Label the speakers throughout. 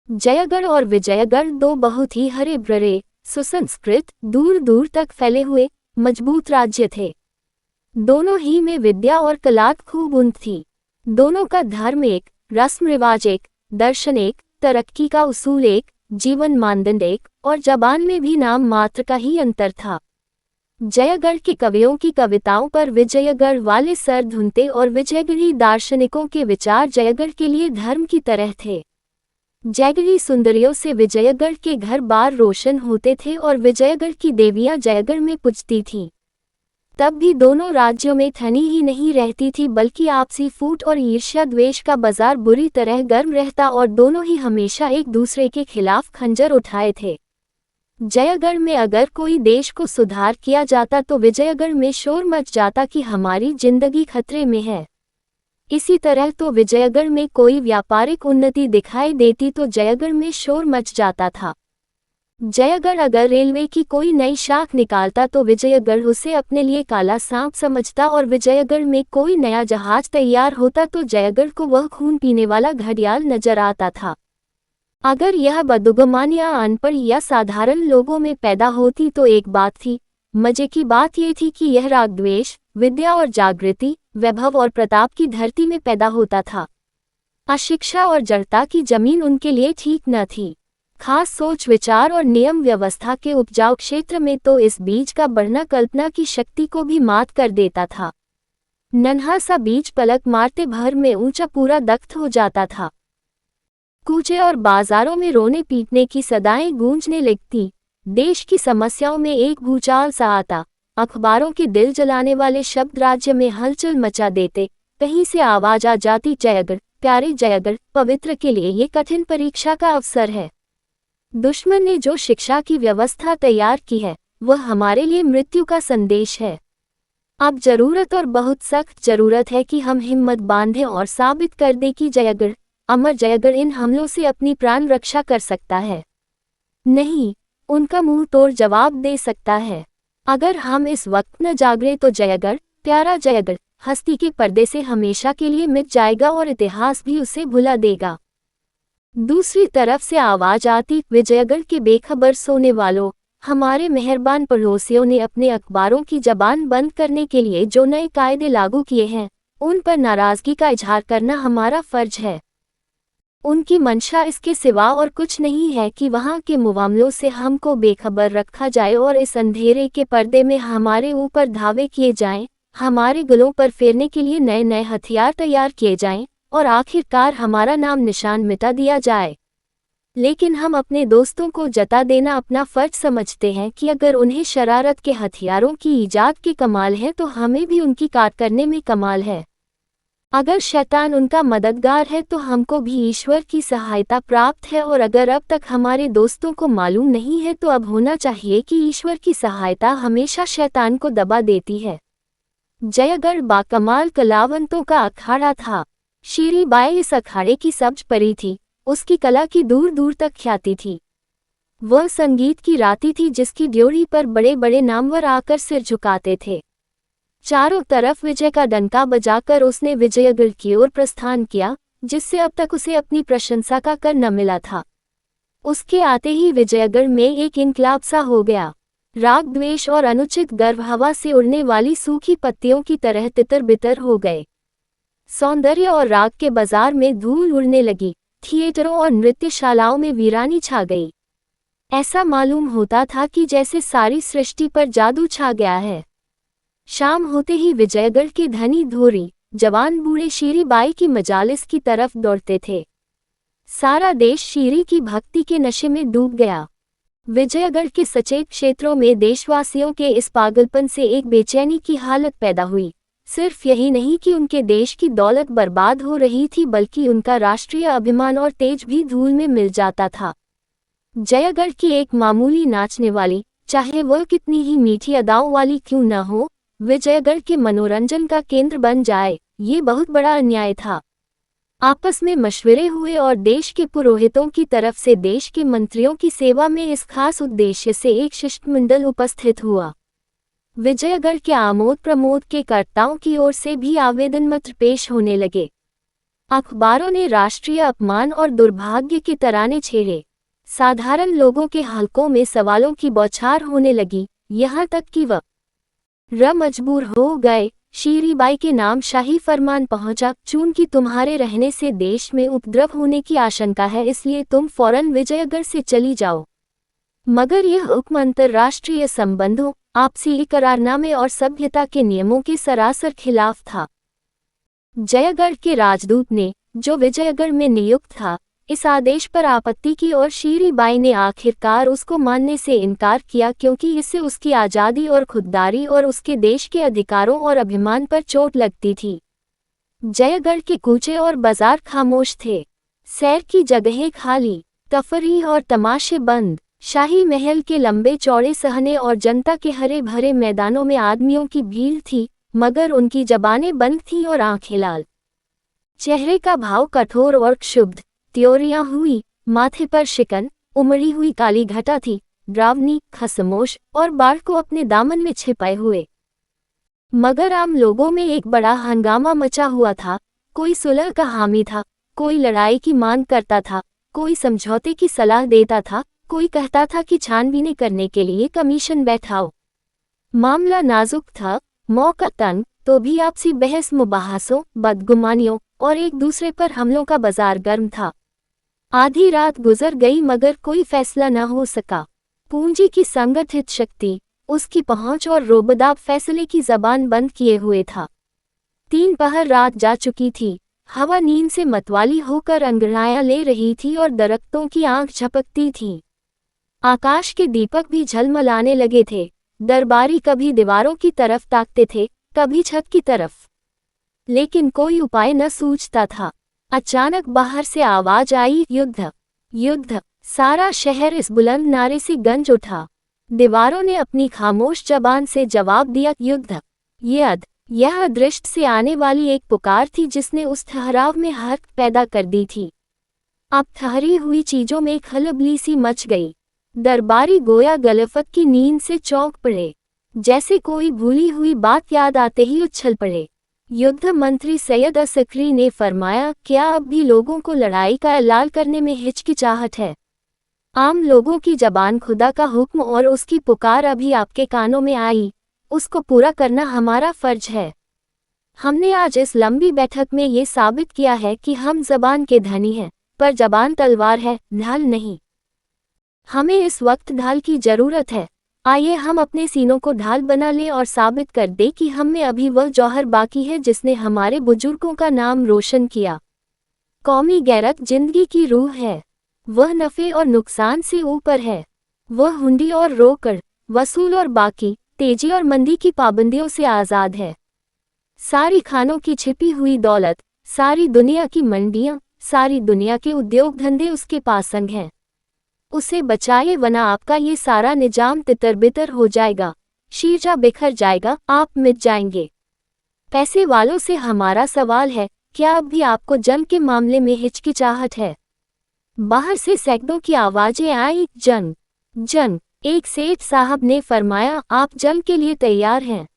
Speaker 1: जयगढ़ और विजयगढ़ दो बहुत ही हरे भरे, सुसंस्कृत, दूर दूर तक फैले हुए मजबूत राज्य थे। दोनों ही में विद्या और कला खूब उन्नत थी। दोनों का धर्म एक, रस्म रिवाज एक, दर्शन एक, तरक्की का उसूल एक, जीवन मानदंड एक, और जबान में भी नाम मात्र का ही अंतर था। जयगढ़ के कवियों की कविताओं पर विजयगढ़ वाले सर धुनते और विजयगढ़ी दार्शनिकों के विचार जयगढ़ के लिए धर्म की तरह थे। जयगढ़ी सुंदरियों से विजयगढ़ के घर बार रोशन होते थे और विजयगढ़ की देवियां जयगढ़ में पूजती थीं। तब भी दोनों राज्यों में ठनी ही नहीं रहती थी, बल्कि आपसी फूट और ईर्ष्या द्वेष का बाजार बुरी तरह गर्म रहता और दोनों ही हमेशा एक दूसरे के खिलाफ खंजर उठाए थे। जयगढ़ में अगर कोई देश को सुधार किया जाता तो विजयगढ़ में शोर मच जाता कि हमारी जिंदगी खतरे में है। इसी तरह तो विजयगढ़ में कोई व्यापारिक उन्नति दिखाई देती तो जयगढ़ में शोर मच जाता था। जयगढ़ अगर रेलवे की कोई नई शाख निकालता तो विजयगढ़ उसे अपने लिए काला सांप समझता, और विजयगढ़ में कोई नया जहाज तैयार होता तो जयगढ़ को वह खून पीने वाला घड़ियाल नजर आता था। अगर यह बदगुमान या अनपढ़ या साधारण लोगों में पैदा होती तो एक बात थी। मजे की बात यह थी कि यह राग द्वेष, विद्या और जागृति, वैभव और प्रताप की धरती में पैदा होता था। अशिक्षा और जड़ता की जमीन उनके लिए ठीक न थी। खास सोच विचार और नियम व्यवस्था के उपजाऊ क्षेत्र में तो इस बीज का बढ़ना कल्पना की शक्ति को भी मात कर देता था। नन्हा सा बीज पलक मारते भर में ऊंचा पूरा दख्त हो जाता था। कूचे और बाजारों में रोने पीटने की सदाएं गूंजने लगती। देश की समस्याओं में एक भूचाल सा आता। अखबारों के दिल जलाने वाले शब्द राज्य में हलचल मचा देते। कहीं से आवाज आ जाती, जयगढ़, प्यारे जयगढ़, पवित्र के लिए ये कठिन परीक्षा का अवसर है। दुश्मन ने जो शिक्षा की व्यवस्था तैयार की है वह हमारे लिए मृत्यु का संदेश है। अब जरूरत और बहुत सख्त जरूरत है कि हम हिम्मत बांधें और साबित कर दें कि जयगढ़, अमर जयगढ़ इन हमलों से अपनी प्राण रक्षा कर सकता है, नहीं उनका मुंह तोड़ जवाब दे सकता है। अगर हम इस वक्त न जागरे तो जयगढ़, प्यारा जयगढ़, हस्ती के पर्दे से हमेशा के लिए मिट जाएगा और इतिहास भी उसे भुला देगा। दूसरी तरफ से आवाज आती, विजयगढ़ के बेखबर सोने वालों, हमारे मेहरबान पड़ोसियों ने अपने अखबारों की जबान बंद करने के लिए जो नए कायदे लागू किए हैं उन पर नाराजगी का इजहार करना हमारा फर्ज है। उनकी मंशा इसके सिवा और कुछ नहीं है कि वहां के मुआमलों से हमको बेखबर रखा जाए और इस अंधेरे के पर्दे में हमारे ऊपर धावे किए जाएं, हमारे गलों पर फेरने के लिए नए नए हथियार तैयार किए जाएं और आखिरकार हमारा नाम निशान मिटा दिया जाए। लेकिन हम अपने दोस्तों को जता देना अपना फर्ज समझते हैं कि अगर उन्हें शरारत के हथियारों की ईजाद के कमाल है तो हमें भी उनकी काट करने में कमाल है। अगर शैतान उनका मददगार है तो हमको भी ईश्वर की सहायता प्राप्त है, और अगर अब तक हमारे दोस्तों को मालूम नहीं है तो अब होना चाहिए कि ईश्वर की सहायता हमेशा शैतान को दबा देती है। जयगढ़ बाकमाल कलावंतों का अखाड़ा था। शीरी बाई इस अखाड़े की सब्ज परी थी। उसकी कला की दूर दूर तक ख्याति थी। वह संगीत की राती थी जिसकी ड्योढ़ी पर बड़े बड़े नामवर आकर सिर झुकाते थे। चारों तरफ विजय का डंका बजाकर उसने विजयगढ़ की ओर प्रस्थान किया, जिससे अब तक उसे अपनी प्रशंसा का कर न मिला था। उसके आते ही विजयगढ़ में एक इनकलाब सा हो गया। राग द्वेष और अनुचित गर्व हवा से उड़ने वाली सूखी पत्तियों की तरह तितर बितर हो गए। सौंदर्य और राग के बाजार में धूल उड़ने लगी। थिएटरों और नृत्यशालाओं में वीरानी छा गई। ऐसा मालूम होता था कि जैसे सारी सृष्टि पर जादू छा गया है। शाम होते ही विजयगढ़ के धनी धोरी, जवान बूढ़े शीरी बाई की मजालिस की तरफ दौड़ते थे। सारा देश शीरी की भक्ति के नशे में डूब गया। विजयगढ़ के सचेत क्षेत्रों में देशवासियों के इस पागलपन से एक बेचैनी की हालत पैदा हुई। सिर्फ यही नहीं कि उनके देश की दौलत बर्बाद हो रही थी, बल्कि उनका राष्ट्रीय अभिमान और तेज भी धूल में मिल जाता था। जयगढ़ की एक मामूली नाचने वाली, चाहे वह कितनी ही मीठी अदाओं वाली क्यों न हो, विजयगढ़ के मनोरंजन का केंद्र बन जाए, ये बहुत बड़ा अन्याय था। आपस में मशवरे हुए और देश के पुरोहितों की तरफ से देश के मंत्रियों की सेवा में इस खास उद्देश्य से एक शिष्टमंडल उपस्थित हुआ। विजयगढ़ के आमोद प्रमोद के कर्ताओं की ओर से भी आवेदन पत्र पेश होने लगे। अखबारों ने राष्ट्रीय अपमान और दुर्भाग्य के तराने छेड़े। साधारण लोगों के हलकों में सवालों की बौछार होने लगी, यहाँ तक कि वह मजबूर हो गए। शीरीबाई के नाम शाही फरमान पहुंचा, चूंकि तुम्हारे रहने से देश में उपद्रव होने की आशंका है, इसलिए तुम फौरन विजयगढ़ से चली जाओ। मगर यह हुक्म अंतर्राष्ट्रीय संबंधों, आपसी करारनामे और सभ्यता के नियमों के सरासर खिलाफ था। जयगढ़ के राजदूत ने, जो विजयगढ़ में नियुक्त था, इस आदेश पर आपत्ति की और शीरीबाई ने आखिरकार उसको मानने से इनकार किया, क्योंकि इससे उसकी आज़ादी और खुददारी और उसके देश के अधिकारों और अभिमान पर चोट लगती थी। जयगढ़ के कूचे और बाजार खामोश थे, सैर की जगहें खाली, तफरीह और तमाशे बंद। शाही महल के लंबे चौड़े सहने और जनता के हरे भरे मैदानों में आदमियों की भीड़ थी, मगर उनकी जबानें बंद थीं और आंखें लाल। चेहरे का भाव कठोर और क्षुब्ध, त्योरियां हुई, माथे पर शिकन, उमड़ी हुई काली घटा थी, ड्रावनी, खसमोश और बाढ़ को अपने दामन में छिपाए हुए। मगर आम लोगों में एक बड़ा हंगामा मचा हुआ था। कोई सुलह का हामी था, कोई लड़ाई की मांग करता था, कोई समझौते की सलाह देता था, कोई कहता था कि छानबीन करने के लिए कमीशन बैठाओ। मामला नाजुक था, मौका तंग, तो भी आपसी बहस मुबाहसों, बदगुमानियों और एक दूसरे पर हमलों का बाजार गर्म था। आधी रात गुजर गई मगर कोई फैसला न हो सका। पूंजी की संगठित शक्ति, उसकी पहुंच और रोबदाब फैसले की जबान बंद किए हुए था। 3 पहर रात जा चुकी थी, हवा नींद से मतवाली होकर अंगड़ाइयां ले रही थी और दरख्तों की आंख झपकती थी। आकाश के दीपक भी झलमलाने लगे थे। दरबारी कभी दीवारों की तरफ ताकते थे, कभी छत की तरफ, लेकिन कोई उपाय न सूझता था। अचानक बाहर से आवाज आई, युद्ध, युद्ध। सारा शहर इस बुलंद नारे से गंज उठा। दीवारों ने अपनी खामोश जबान से जवाब दिया, युद्ध, यद। यह दृष्ट से आने वाली एक पुकार थी जिसने उस ठहराव में हर्क पैदा कर दी थी। अब ठहरी हुई चीजों में खलबली सी मच गई। दरबारी गोया गलफत की नींद से चौंक पड़े, जैसे कोई भूली हुई बात याद आते ही उछल पड़े। युद्ध मंत्री सैयद असकरी ने फरमाया, क्या अब भी लोगों को लड़ाई का ऐलान करने में हिचकिचाहट है? आम लोगों की जबान खुदा का हुक्म और उसकी पुकार अभी आपके कानों में आई, उसको पूरा करना हमारा फर्ज है। हमने आज इस लंबी बैठक में ये साबित किया है कि हम जबान के धनी हैं, पर जबान तलवार है, ढाल नहीं। हमें इस वक्त ढाल की जरूरत है। आइए हम अपने सीनों को ढाल बना लें और साबित कर दें कि हम में अभी वह जौहर बाकी है जिसने हमारे बुजुर्गों का नाम रोशन किया। कौमी गैरत जिंदगी की रूह है, वह नफ़े और नुकसान से ऊपर है। वह हुंडी और रोकड़, वसूल और बाकी, तेजी और मंदी की पाबंदियों से आज़ाद है। सारी खानों की छिपी हुई दौलत, सारी दुनिया की मंडियां, सारी दुनिया के उद्योग धंधे उसके पास संग हैं। उसे बचाए वरना आपका ये सारा निजाम तितर बितर हो जाएगा, शीरजा बिखर जाएगा, आप मिट जाएंगे। पैसे वालों से हमारा सवाल है, क्या अब भी आपको जंग के मामले में हिचकिचाहट है? बाहर से सैकड़ों की आवाजें आई, जंग, जंग। एक सेठ साहब ने फरमाया, आप जंग के लिए तैयार हैं?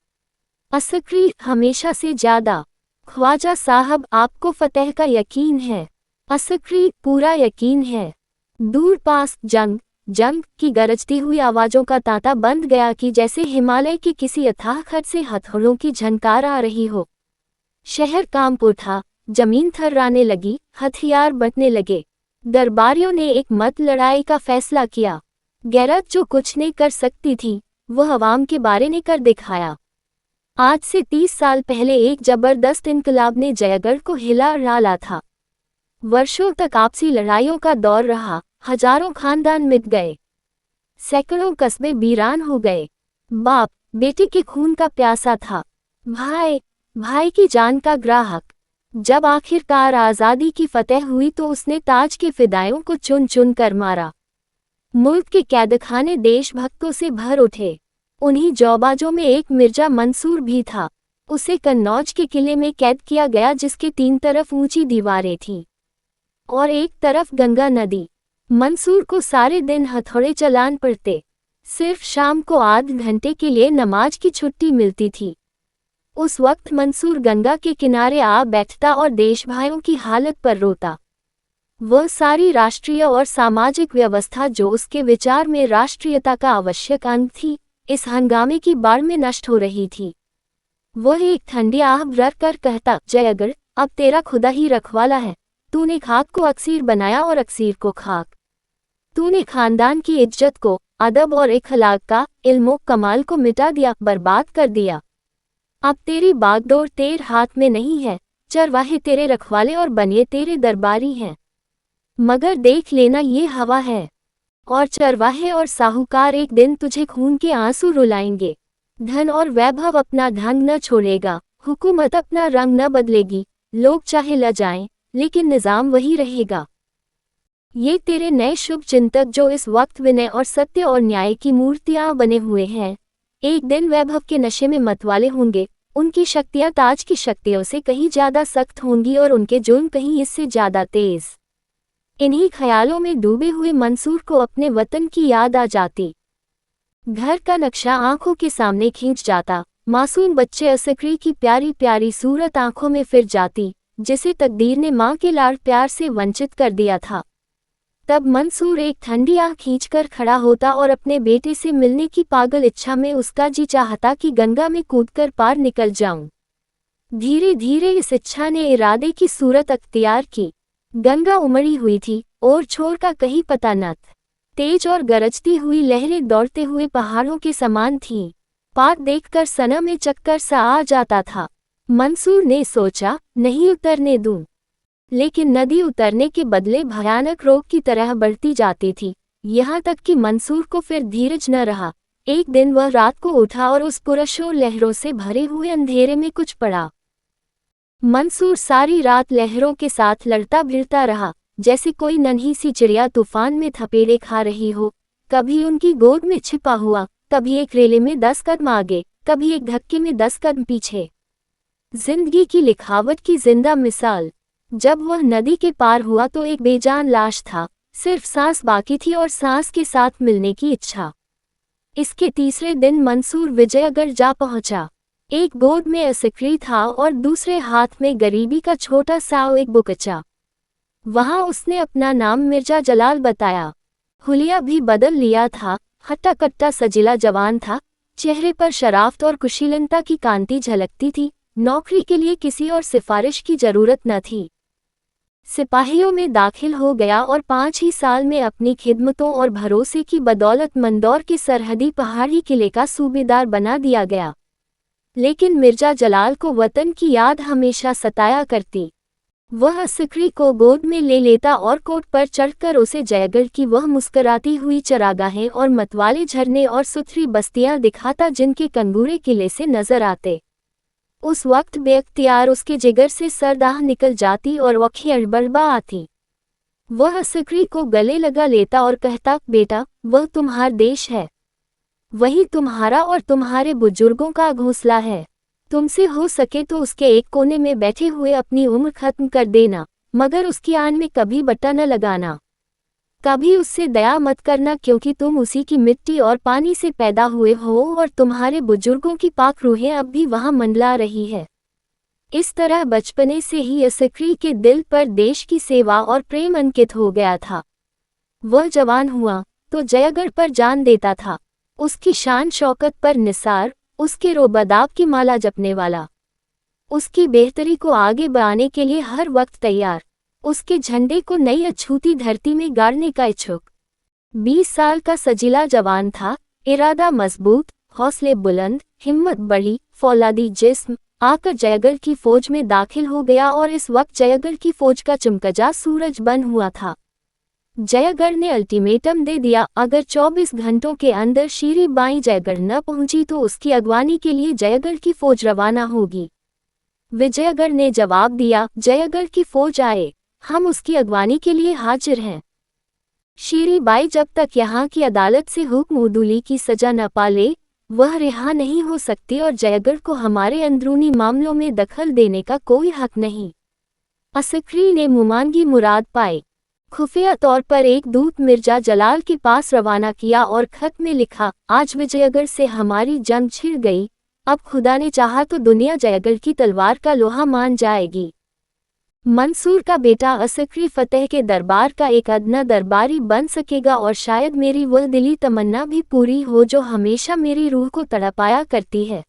Speaker 1: असकरी, हमेशा से ज्यादा। ख्वाजा साहब, आपको फतेह का यकीन है? असकरी, पूरा यकीन है। दूर पास जंग, जंग की गरजती हुई आवाजों का तांता बंद गया कि जैसे हिमालय की किसी अथाह खट से हथौड़ों की झनकार आ रही हो। शहर कांप उठा, जमीन थर्राने लगी, हथियार बंटने लगे। दरबारियों ने एक मत लड़ाई का फैसला किया। गैरत जो कुछ नहीं कर सकती थी, वह अवाम के बारे ने कर दिखाया। आज से 30 साल पहले एक जबरदस्त इनकलाब ने जयगढ़ को हिला डाला था। वर्षों तक आपसी लड़ाइयों का दौर रहा, हजारों खानदान मिट गए, सैकड़ों कस्बे वीरान हो गए। बाप बेटे के खून का प्यासा था, भाई भाई की जान का ग्राहक। जब आखिरकार आज़ादी की फतेह हुई तो उसने ताज के फिदाइयों को चुन चुन कर मारा। मुल्क के कैदखाने देशभक्तों से भर उठे। उन्हीं जौबाजों में एक मिर्जा मंसूर भी था। उसे कन्नौज के किले में कैद किया गया, जिसके 3 तरफ ऊंची दीवारें थीं और एक तरफ गंगा नदी। मंसूर को सारे दिन हथौड़े चलान पड़ते, सिर्फ शाम को आध घंटे के लिए नमाज की छुट्टी मिलती थी। उस वक्त मंसूर गंगा के किनारे आ बैठता और देश भाइयों की हालत पर रोता। वह सारी राष्ट्रीय और सामाजिक व्यवस्था जो उसके विचार में राष्ट्रीयता का आवश्यक अंग थी, इस हंगामे की बाढ़ में नष्ट हो रही थी। वह एक ठंडी आह भर कर कहता, जयगढ़, अब तेरा खुदा ही रखवाला है। तूने खाक को अक्सीर बनाया और अक्सीर को खाक। तूने खानदान की इज्जत को, अदब और इखलाक का, इल्मो कमाल को मिटा दिया, बर्बाद कर दिया। अब तेरी बागडोर तेरे हाथ में नहीं है, चरवाहे तेरे रखवाले और बनिए तेरे दरबारी हैं। मगर देख लेना ये हवा है, और चरवाहे और साहूकार एक दिन तुझे खून के आंसू रुलाएंगे। धन और वैभव अपना ढंग न छोड़ेगा, हुकूमत अपना रंग न बदलेगी, लोग चाहे ल जाएं, लेकिन निजाम वही रहेगा। ये तेरे नए शुभ चिंतक जो इस वक्त विनय और सत्य और न्याय की मूर्तियां बने हुए हैं, एक दिन वैभव के नशे में मतवाले होंगे। उनकी शक्तियां ताज की शक्तियों से कहीं ज्यादा सख्त होंगी और उनके जुर्म कहीं इससे ज्यादा तेज। इन्हीं ख्यालों में डूबे हुए मंसूर को अपने वतन की याद आ जाती। घर का नक्शा आंखों के सामने खींच जाता। मासूम बच्चे असकरी की प्यारी प्यारी सूरत आंखों में फिर जाती, जिसे तकदीर ने मां के लाड़ प्यार से वंचित कर दिया था। तब मंसूर एक ठंडी आंख खींचकर खड़ा होता और अपने बेटे से मिलने की पागल इच्छा में उसका जी चाहता कि गंगा में कूदकर पार निकल जाऊं। धीरे धीरे इस इच्छा ने इरादे की सूरत अख्तियार की। गंगा उमड़ी हुई थी, और छोर का कहीं पता न था। तेज और गरजती हुई लहरें दौड़ते हुए पहाड़ों के समान थीं। पार देखकर सना में चक्कर सा आ जाता था। मंसूर ने सोचा, नहीं उतरने दूं। लेकिन नदी उतरने के बदले भयानक रोग की तरह बढ़ती जाती थी, यहाँ तक कि मंसूर को फिर धीरज न रहा। एक दिन वह रात को उठा और उस पुरशोर लहरों से भरे हुए अंधेरे में कुछ पड़ा। मंसूर सारी रात लहरों के साथ लड़ता भिड़ता रहा, जैसे कोई नन्ही सी चिड़िया तूफान में थपेड़े खा रही हो। कभी उनकी गोद में छिपा हुआ, कभी एक रेले में 10 कदम आगे, कभी एक धक्के में 10 कदम पीछे। जिंदगी की लिखावट की जिंदा मिसाल। जब वह नदी के पार हुआ तो एक बेजान लाश था, सिर्फ सांस बाकी थी और सांस के साथ मिलने की इच्छा। इसके तीसरे दिन मंसूर विजयगढ़ जा पहुंचा। एक गोद में असकरी था और दूसरे हाथ में गरीबी का छोटा सा एक बुकचा। वहां उसने अपना नाम मिर्जा जलाल बताया। हुलिया भी बदल लिया था, हट्टा कट्टा सजिला जवान था, चेहरे पर शराफत और कुशीलता की कांति झलकती थी। नौकरी के लिए किसी और सिफारिश की जरूरत न थी। सिपाहियों में दाखिल हो गया और 5 ही साल में अपनी खिदमतों और भरोसे की बदौलत मंदौर के सरहदी पहाड़ी किले का सूबेदार बना दिया गया। लेकिन मिर्जा जलाल को वतन की याद हमेशा सताया करती। वह असकरी को गोद में ले लेता और कोट पर चढ़कर उसे जयगढ़ की वह मुस्कराती हुई चरागाहें और मतवाले झरने और सुथरी बस्तियां दिखाता जिनके कंगूरे किले से नजर आते। उस वक्त बेअख्तियार उसके जिगर से सरदाह निकल जाती और वखी अड़बड़बा आती। वह असकरी को गले लगा लेता और कहता, बेटा, वह तुम्हारा देश है, वही तुम्हारा और तुम्हारे बुजुर्गों का घोंसला है। तुमसे हो सके तो उसके एक कोने में बैठे हुए अपनी उम्र खत्म कर देना, मगर उसकी आन में कभी बट्टा न लगाना। कभी उससे दया मत करना, क्योंकि तुम उसी की मिट्टी और पानी से पैदा हुए हो और तुम्हारे बुजुर्गों की पाक रूहें अब भी वहां मंडला रही है। इस तरह बचपने से ही असकरी के दिल पर देश की सेवा और प्रेम अंकित हो गया था। वह जवान हुआ तो जयगढ़ पर जान देता था। उसकी शान शौकत पर निसार, उसके रोबदाब की माला जपने वाला, उसकी बेहतरी को आगे बढ़ाने के लिए हर वक्त तैयार, उसके झंडे को नई अछूती धरती में गाड़ने का इच्छुक। 20 साल का सजीला जवान था, इरादा मजबूत, हौसले बुलंद, हिम्मत बड़ी, फौलादी जिस्म। आकर जयगढ़ की फौज में दाखिल हो गया और इस वक्त जयगढ़ की फौज का चमकजा सूरज बन हुआ था। जयगढ़ ने अल्टीमेटम दे दिया, अगर 24 घंटों के अंदर शीरी बाई जयगढ़ न पहुंची तो उसकी अगवानी के लिए जयगढ़ की फौज रवाना होगी। विजयगढ़ ने जवाब दिया, जयगढ़ की फौज आए, हम उसकी अगवानी के लिए हाजिर हैं। शीरी बाई जब तक यहाँ की अदालत से हुक्म उदूली की सजा न पाले, वह रिहा नहीं हो सकती और जयगढ़ को हमारे अंदरूनी मामलों में दखल देने का कोई हक नहीं। असकरी ने मुमानगी मुराद पाई। खुफिया तौर पर एक दूत मिर्जा जलाल के पास रवाना किया और खत में लिखा, आज विजयगढ़ से हमारी जंग छिड़ गई, अब खुदा ने चाहा तो दुनिया जयगढ़ की तलवार का लोहा मान जाएगी। मंसूर का बेटा असकरी फतेह के दरबार का एक अदना दरबारी बन सकेगा और शायद मेरी वो दिली तमन्ना भी पूरी हो जो हमेशा मेरी रूह को तड़पाया करती है।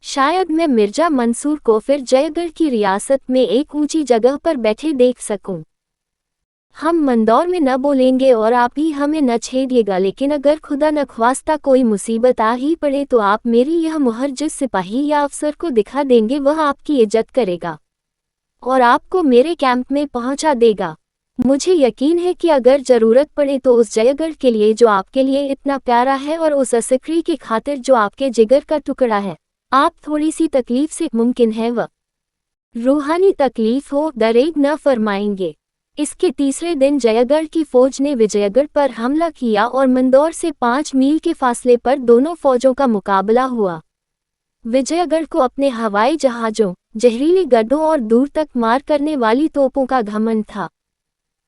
Speaker 1: शायद मैं मिर्जा मंसूर को फिर जयगढ़ की रियासत में एक ऊंची जगह पर बैठे देख सकूं। हम मंदौर में न बोलेंगे और आप ही हमें न छेड़िएगा, लेकिन अगर खुदा न ख्वास्ता कोई मुसीबत आ ही पड़े तो आप मेरी यह मुहर जिस सिपाही या अफसर को दिखा देंगे वह आपकी इज्जत करेगा और आपको मेरे कैंप में पहुंचा देगा। मुझे यकीन है कि अगर जरूरत पड़े तो उस जयगढ़ के लिए जो आपके लिए इतना प्यारा है और उस असकरी की खातिर जो आपके जिगर का टुकड़ा है, आप थोड़ी सी तकलीफ से मुमकिन है वह रूहानी तकलीफ हो दरेग न फरमाएंगे। इसके तीसरे दिन जयगढ़ की फौज ने विजयगढ़ पर हमला किया और मंदौर से 5 मील के फासले पर दोनों फौजों का मुकाबला हुआ। विजयगढ़ को अपने हवाई जहाज़ों, जहरीले गड्ढों और दूर तक मार करने वाली तोपों का घमंड था।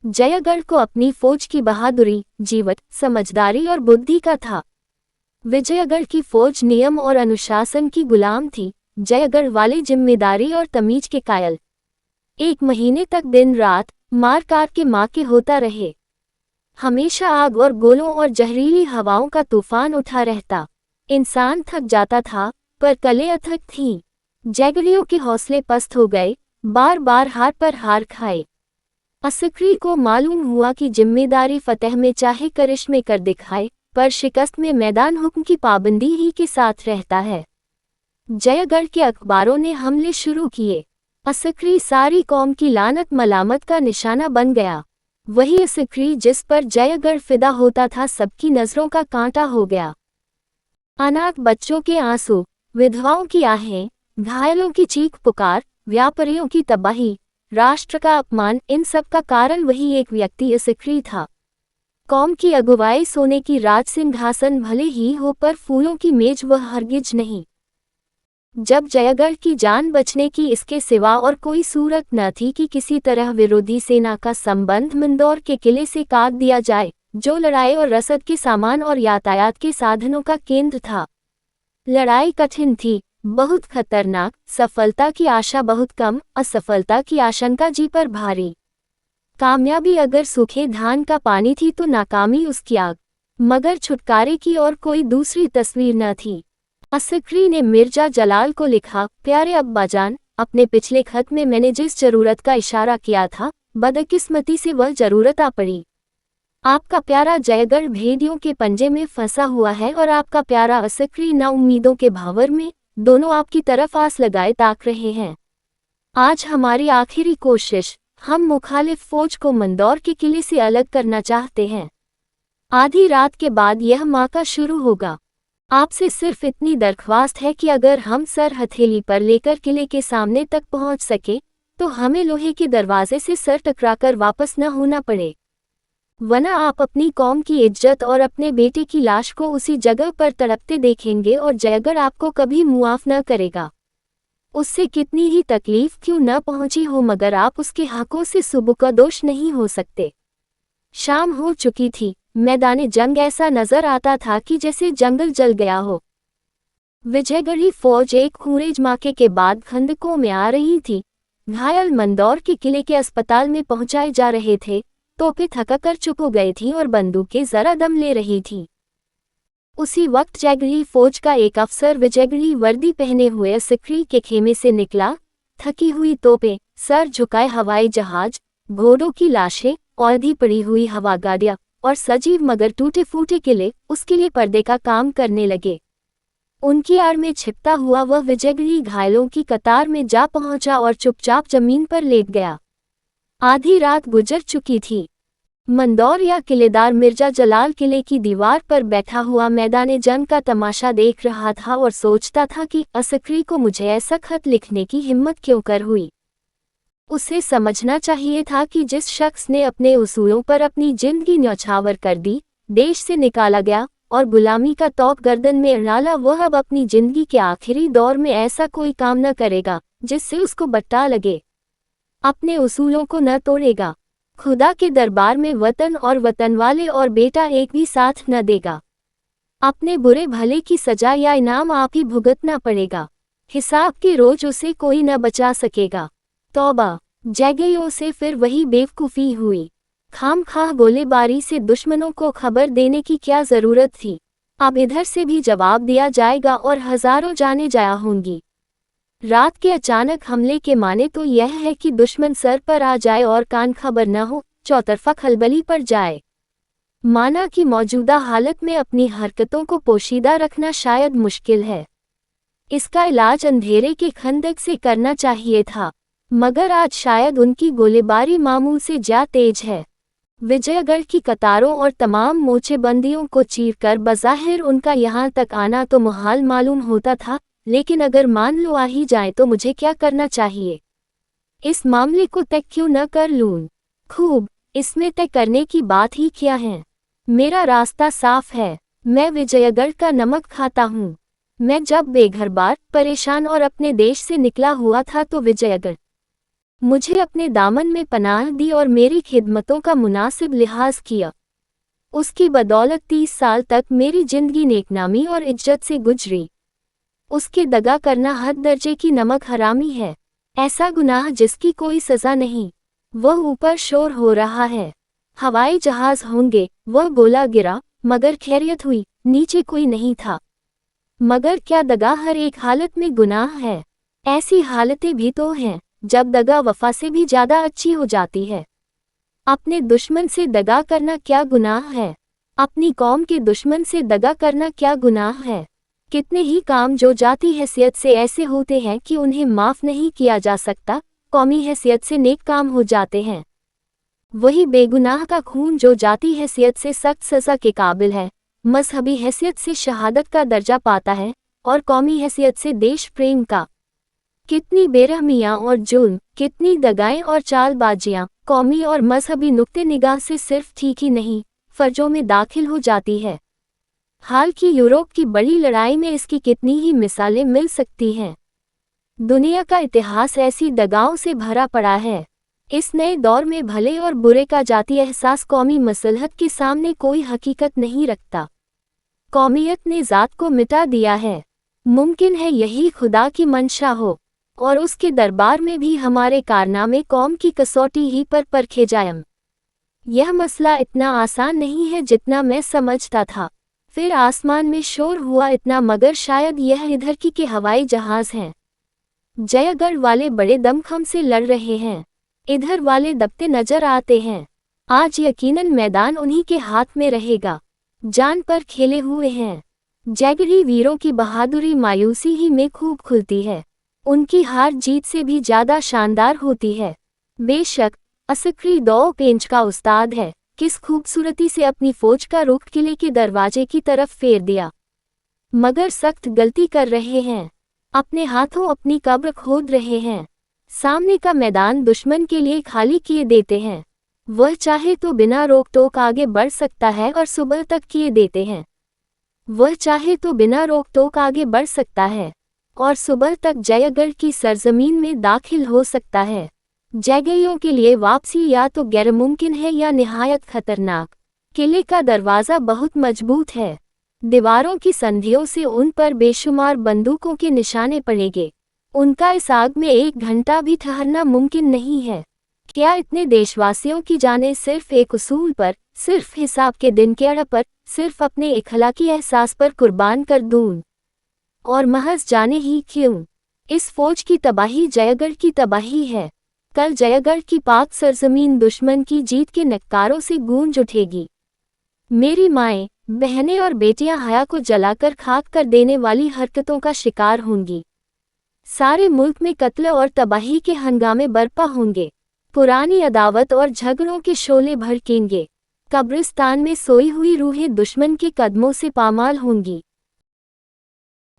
Speaker 1: जयगढ़ को अपनी फौज की बहादुरी, जीवट, समझदारी और बुद्धि का था। विजयगढ़ की फौज नियम और अनुशासन की गुलाम थी, जयगढ़ वाले जिम्मेदारी और तमीज के कायल। 1 महीने तक दिन रात मार काट के माके होता रहे। हमेशा आग और गोलों और जहरीली हवाओं का तूफान उठा रहता। इंसान थक जाता था पर कलें अथक थीं। जयगढ़ियों के हौसले पस्त हो गए, बार बार हार पर हार खाए। असकरी को मालूम हुआ कि जिम्मेदारी फतेह में चाहे करिश्मे कर दिखाए, पर शिकस्त में मैदान हुक्म की पाबंदी ही के साथ रहता है। जयगढ़ के अखबारों ने हमले शुरू किए। असकरी सारी कौम की लानत मलामत का निशाना बन गया। वही असकरी जिस पर जयगढ़ फिदा होता था सबकी नजरों का कांटा हो गया। अनाथ बच्चों के आंसू, विधवाओं की आहें, घायलों की चीख पुकार, व्यापारियों की तबाही, राष्ट्र का अपमान, इन सब का कारण वही एक व्यक्ति असकरी था। कौम की अगुवाई सोने की राज सिंहासन भले ही हो पर फूलों की मेज वह हरगिज नहीं। जब जयगढ़ की जान बचने की इसके सिवा और कोई सूरत न थी कि किसी तरह विरोधी सेना का संबंध मंदौर के किले से काट दिया जाए, जो लड़ाई और रसद के सामान और यातायात के साधनों का केंद्र था। लड़ाई कठिन थी, बहुत खतरनाक, सफलता की आशा बहुत कम, असफलता की आशंका जी पर भारी। कामयाबी अगर सूखे धान का पानी थी तो नाकामी उसकी आग, मगर छुटकारे की और कोई दूसरी तस्वीर न थी। असकरी ने मिर्जा जलाल को लिखा, प्यारे अब्बाजान, अपने पिछले खत में मैंने जिस जरूरत का इशारा किया था, बदकिस्मती से वह जरूरत आ पड़ी। आपका प्यारा जयगढ़ भेदियों के पंजे में फंसा हुआ है और आपका प्यारा असकरी ना उम्मीदों के भावर में, दोनों आपकी तरफ आस लगाए ताक रहे हैं। आज हमारी आखिरी कोशिश, हम मुखालिफ फौज को मंदौर के किले से अलग करना चाहते हैं। आधी रात के बाद यह माका शुरू होगा। आपसे सिर्फ इतनी दरख्वास्त है कि अगर हम सर हथेली पर लेकर किले के सामने तक पहुंच सके, तो हमें लोहे के दरवाजे से सर टकराकर वापस न होना पड़े, वरना आप अपनी कौम की इज्जत और अपने बेटे की लाश को उसी जगह पर तड़पते देखेंगे और जयगढ़ आपको कभी मुआफ न करेगा। उससे कितनी ही तकलीफ क्यों न पहुंची हो, मगर आप उसके हाथों से सुबुकदोश नहीं हो सकते। शाम हो चुकी थी, मैदाने जंग ऐसा नजर आता था कि जैसे जंगल जल गया हो। विजयगढ़ी फौज एक खूरेज माके के बाद खंदकों में आ रही थी। घायल मंदौर के किले के अस्पताल में पहुंचाए जा रहे थे, तोपें थका कर चुप हो गई थीं और बंदूकें जरा दम ले रही थीं। उसी वक्त जयगढ़ी फौज का एक अफसर विजयगढ़ी वर्दी पहने हुए असकरी के खेमे से निकला। थकी हुई तोपें, सर झुकाए हवाई जहाज, घोड़ों की लाशें, औंधी पड़ी हुई हवा गाड़ियां और सजीव मगर टूटे फूटे किले उसके लिए पर्दे का काम करने लगे। उनकी आड़ में छिपता हुआ वह विजयगढ़ी घायलों की कतार में जा पहुंचा और चुपचाप जमीन पर लेट गया। आधी रात गुजर चुकी थी। मंदौर या किलेदार मिर्जा जलाल किले की दीवार पर बैठा हुआ मैदाने जंग का तमाशा देख रहा था और सोचता था कि असकरी को मुझे ऐसा खत लिखने की हिम्मत क्यों कर हुई। उसे समझना चाहिए था कि जिस शख्स ने अपने उसूलों पर अपनी जिंदगी न्यौछावर कर दी, देश से निकाला गया और गुलामी का तौक गर्दन में डाला, वह अब अपनी जिंदगी के आखिरी दौर में ऐसा कोई काम न करेगा जिससे उसको बट्टा लगे, अपने उसूलों को न तोड़ेगा, खुदा के दरबार में वतन और वतन वाले और बेटा एक भी साथ न देगा। अपने बुरे भले की सजा या इनाम आप ही भुगतना पड़ेगा। हिसाब के रोज उसे कोई न बचा सकेगा। तौबा, जैगेयों से फिर वही बेवकूफ़ी हुई। खामखाह गोलेबारी से दुश्मनों को खबर देने की क्या ज़रूरत थी। अब इधर से भी जवाब दिया जाएगा और हज़ारों जाने जाया होंगी। रात के अचानक हमले के माने तो यह है कि दुश्मन सर पर आ जाए और कान खबर न हो, चौतरफा खलबली पड़ जाए। माना कि मौजूदा हालत में अपनी हरकतों को पोशीदा रखना शायद मुश्किल है। इसका इलाज अंधेरे के खंदक से करना चाहिए था, मगर आज शायद उनकी गोलीबारी मामूल से ज्यादा तेज है। विजयगढ़ की कतारों और तमाम मोर्चेबंदियों को चीरकर बज़ाहिर उनका यहाँ तक आना तो मुहाल मालूम होता था, लेकिन अगर मान लो आ ही जाए तो मुझे क्या करना चाहिए? इस मामले को तय क्यों न कर लूं? खूब, इसमें तय करने की बात ही क्या है? मेरा रास्ता साफ है। मैं विजयगढ़ का नमक खाता हूँ। मैं जब बेघर-बार, परेशान और अपने देश से निकला हुआ था तो विजयगढ़ मुझे अपने दामन में पनाह दी और मेरी खिदमतों का मुनासिब लिहाज किया। उसकी बदौलत 30 साल तक मेरी जिंदगी नेकनामी और इज्जत से गुजरी। उसके दगा करना हद दर्जे की नमक हरामी है। ऐसा गुनाह जिसकी कोई सज़ा नहीं। वह ऊपर शोर हो रहा है, हवाई जहाज होंगे, वह गोला गिरा, मगर खैरियत हुई, नीचे कोई नहीं था। मगर क्या दगा हर एक हालत में गुनाह है? ऐसी हालतें भी तो हैं जब दगा वफा से भी ज़्यादा अच्छी हो जाती है। अपने दुश्मन से दगा करना क्या गुनाह है? अपनी कौम के दुश्मन से दगा करना क्या गुनाह है? कितने ही काम जो जाती हैसियत से ऐसे होते हैं कि उन्हें माफ़ नहीं किया जा सकता, कौमी हैसियत से नेक काम हो जाते हैं। वही बेगुनाह का खून जो जाती हैसियत से सख्त सज़ा के काबिल है, मजहबी हैसियत से शहादत का दर्जा पाता है और कौमी हैसियत से देश प्रेम का। कितनी बेरहमियाँ और जुल्म, कितनी दगाएं और चालबाजियाँ कौमी और मजहबी नुक्ते निगाह से सिर्फ ठीक ही नहीं, फर्जों में दाखिल हो जाती है। हाल की यूरोप की बड़ी लड़ाई में इसकी कितनी ही मिसालें मिल सकती हैं। दुनिया का इतिहास ऐसी दगाओं से भरा पड़ा है। इस नए दौर में भले और बुरे का जाती एहसास कौमी मसलहत के सामने कोई हकीकत नहीं रखता। कौमियत ने ज़ात को मिटा दिया है। मुमकिन है यही खुदा की मंशा हो और उसके दरबार में भी हमारे कारनामे कौम की कसौटी ही पर परखे जाएं। यह मसला इतना आसान नहीं है जितना मैं समझता था। फिर आसमान में शोर हुआ इतना, मगर शायद यह इधर की के हवाई जहाज़ हैं। जयगढ़ वाले बड़े दमखम से लड़ रहे हैं, इधर वाले दबते नजर आते हैं। आज यकीनन मैदान उन्हीं के हाथ में रहेगा। जान पर खेले हुए हैं। जैगरी वीरों की बहादुरी मायूसी ही में खूब खुलती है। उनकी हार जीत से भी ज़्यादा शानदार होती है। बेशक असक्री दो पेंच का उस्ताद है, किस खूबसूरती से अपनी फौज का रुख किले के दरवाजे की तरफ फेर दिया। मगर सख्त गलती कर रहे हैं, अपने हाथों अपनी कब्र खोद रहे हैं। सामने का मैदान दुश्मन के लिए खाली किए देते हैं। वह चाहे तो बिना रोक टोक आगे बढ़ सकता है और सुबह तक किए देते हैं। वह चाहे तो बिना रोक टोक आगे बढ़ सकता है और सुबह तक जयगढ़ की सरजमीन में दाखिल हो सकता है। जैगेयों के लिए वापसी या तो गैरमुमकिन है या निहायत खतरनाक। किले का दरवाज़ा बहुत मजबूत है। दीवारों की संधियों से उन पर बेशुमार बंदूकों के निशाने पड़ेंगे। उनका इस आग में 1 घंटा भी ठहरना मुमकिन नहीं है। क्या इतने देशवासियों की जानें सिर्फ एक उसूल पर, सिर्फ हिसाब के दिन के अड़ पर, सिर्फ अपने इखलाकी एहसास पर कुर्बान कर दूं? और महज जाने ही क्यों? इस फौज की तबाही जयगढ़ की तबाही है। कल जयगढ़ की पाक सरजमीन दुश्मन की जीत के नक्कारों से गूंज उठेगी। मेरी माएँ, बहनें और बेटियां हया को जलाकर खाक कर देने वाली हरकतों का शिकार होंगी। सारे मुल्क में कत्ल और तबाही के हंगामे बरपा होंगे। पुरानी अदावत और झगड़ों के शोले भड़केंगे। कब्रिस्तान में सोई हुई रूहें दुश्मन के कदमों से पामाल होंगी।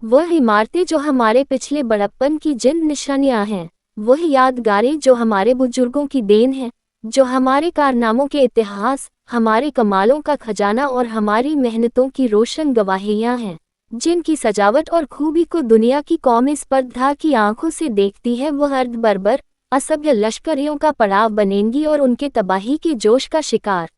Speaker 1: वह इमारतें जो हमारे पिछले बड़प्पन की जिंद निशानियां हैं, वह यादगारें जो हमारे बुजुर्गों की देन हैं, जो हमारे कारनामों के इतिहास, हमारे कमालों का खजाना और हमारी मेहनतों की रोशन गवाहियां हैं, जिनकी सजावट और खूबी को दुनिया की कौमें स्पर्धा की आंखों से देखती है, वह अर्ध बर्बर असभ्य लश्करियों का पड़ाव बनेंगी और उनके तबाही के जोश का शिकार।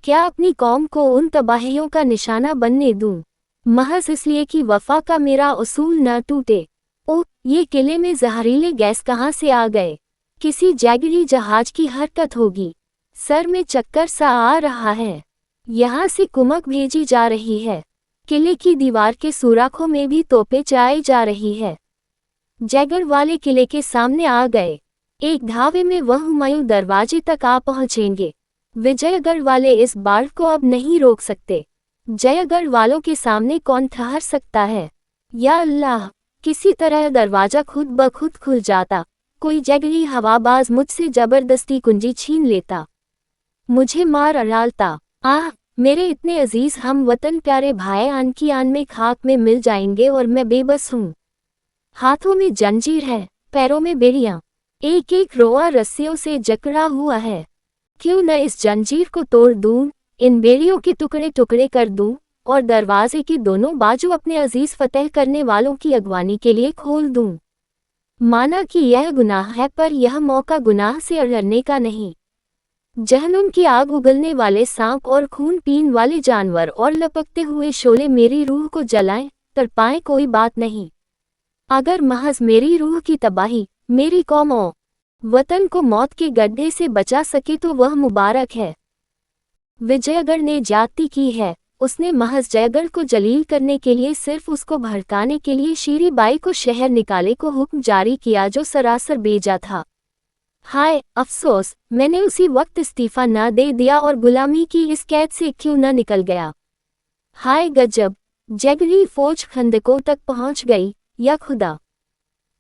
Speaker 1: क्या अपनी कौम को उन तबाहियों का निशाना बनने दूं? महज इसलिए कि वफा का मेरा उसूल न टूटे। ओह, ये किले में जहरीले गैस कहाँ से आ गए? किसी जैगरी जहाज की हरकत होगी। सर में चक्कर सा आ रहा है। यहाँ से कुमक भेजी जा रही है। किले की दीवार के सुराखों में भी तोपें चलाई जा रही है। जैगर वाले किले के सामने आ गए। एक धावे में वह हुमायूं दरवाजे तक आ पहुंचेंगे। विजयगढ़ वाले इस बाढ़ को अब नहीं रोक सकते। जयगढ़ वालों के सामने कौन ठहर सकता है? या अल्लाह, किसी तरह दरवाजा खुद ब खुद खुल जाता। कोई जैगरी हवाबाज मुझसे जबरदस्ती कुंजी छीन लेता, मुझे मार डालता। आह, मेरे इतने अजीज हम वतन प्यारे भाई आन की आन में खाक में मिल जाएंगे और मैं बेबस हूँ। हाथों में जंजीर है, पैरों में बेड़ियां, एक एक रोआ रस्सियों से जकड़ा हुआ है। क्यों न इस जंजीर को तोड़ दूं, इन बेड़ियों के टुकड़े टुकड़े कर दूं और दरवाजे की दोनों बाजू अपने अजीज फतेह करने वालों की अगवानी के लिए खोल दूं। माना कि यह गुनाह है, पर यह मौका गुनाह से अड़ने का नहीं। जहन्नुम की आग उगलने वाले सांप और खून पीने वाले जानवर और लपकते हुए शोले मेरी रूह को जलाएं, तड़पाएं, कोई बात नहीं। अगर महज मेरी रूह की तबाही, मेरी कौम और वतन को मौत के गड्ढे से बचा सके तो वह मुबारक है। विजयगढ़ ने ज्यादती की है। उसने महज जयगढ़ को जलील करने के लिए, सिर्फ उसको भड़काने के लिए शीरी बाई को शहर निकाले को हुक्म जारी किया, जो सरासर बेजा था। हाय अफसोस, मैंने उसी वक्त इस्तीफा न दे दिया और गुलामी की इस कैद से क्यों न निकल गया। हाय गजब, जैगरी फौज खंदकों तक पहुंच गई। या खुदा,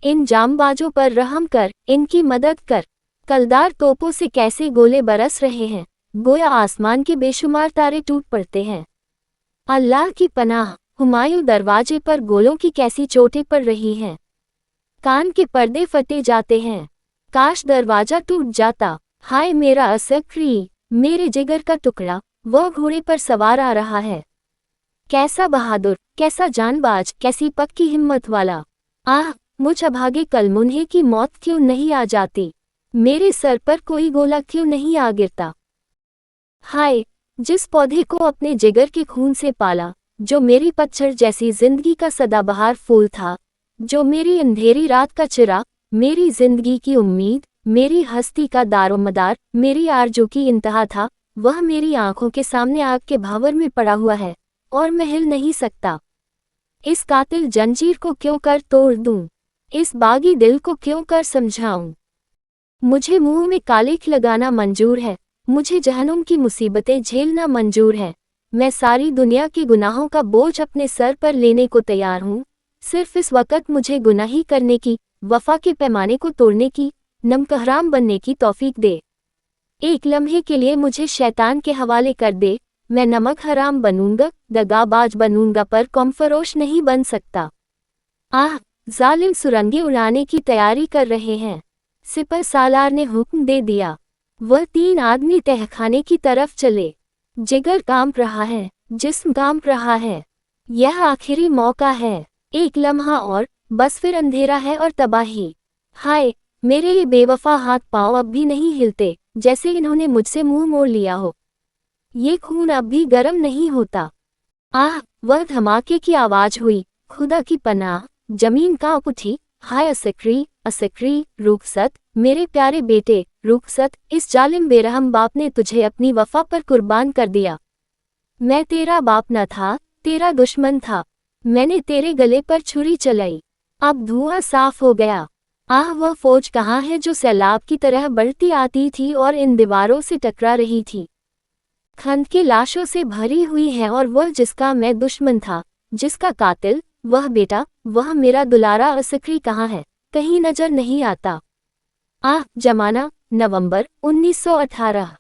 Speaker 1: इन जामबाजों पर रहम कर, इनकी मदद कर। कलदार तोपों से कैसे गोले बरस रहे हैं, गोया आसमान के बेशुमार तारे टूट पड़ते हैं। अल्लाह की पनाह, हुमायूं दरवाजे पर गोलों की कैसी चोटें पड़ रही हैं। कान के पर्दे फटे जाते हैं। काश दरवाजा टूट जाता। हाय मेरा असक्री, मेरे जिगर का टुकड़ा, वह घोड़े पर सवार आ रहा है। कैसा बहादुर, कैसा जानबाज, कैसी पक्की हिम्मत वाला। आह, मुझ अभागे कलमुन्हे की मौत क्यों नहीं आ जाती? मेरे सर पर कोई गोला क्यों नहीं आ गिरता? हाय, जिस पौधे को अपने जिगर के खून से पाला, जो मेरी पतझड़ जैसी जिंदगी का सदाबहार फूल था, जो मेरी अंधेरी रात का चिराग, मेरी जिंदगी की उम्मीद, मेरी हस्ती का दारोमदार, मेरी आरज़ू की इंतहा था, वह मेरी आंखों के सामने आग के भावर में पड़ा हुआ है और मैं हिल नहीं सकता। इस कातिल जंजीर को क्यों कर तोड़ दूं? इस बागी दिल को क्यों कर समझाऊं? मुझे मुंह में कालिख लगाना मंजूर है, मुझे जहन्नुम की मुसीबतें झेलना मंजूर है। मैं सारी दुनिया के गुनाहों का बोझ अपने सर पर लेने को तैयार हूँ। सिर्फ इस वक़्त मुझे गुनाही करने की, वफा के पैमाने को तोड़ने की, नमकहराम बनने की तौफीक दे। एक लम्हे के लिए मुझे शैतान के हवाले कर दे। मैं नमक हराम बनूंगा, दगाबाज बनूंगा, पर कौमफरोश नहीं बन सकता। आह, जालिम सुरंगें उड़ाने की तैयारी कर रहे हैं। सिपह सालार ने हुक्म दे दिया। वह 3 आदमी तहखाने की तरफ चले। जिगर कांप रहा है, जिस्म कांप रहा है। यह आखिरी मौका है, एक लम्हा और, बस फिर अंधेरा है और तबाही। हाय, मेरे ये बेवफा हाथ पांव अब भी नहीं हिलते, जैसे इन्होंने मुझसे मुंह मोड़ लिया हो। ये खून अब भी गर्म नहीं होता। आह, वह धमाके की आवाज हुई। खुदा की पनाह, जमीन कांप उठी। हाय असक्री, असक्री, रुखसत, मेरे प्यारे बेटे, रुखसत, इस जालिम बेरहम बाप ने तुझे अपनी वफा पर कुर्बान कर दिया। मैं तेरा बाप न था, तेरा दुश्मन था। मैंने तेरे गले पर छुरी चलाई। अब धुआं साफ हो गया। आह, वह फौज कहाँ है जो सैलाब की तरह बढ़ती आती थी और इन दीवारों से टकरा रही थी? खंद के लाशों से भरी हुई है, और वह जिसका मैं दुश्मन था, जिसका कातिल, वह बेटा, वह मेरा दुलारा असक्री कहाँ है? कहीं नजर नहीं आता। आह, जमाना, नवंबर 1918।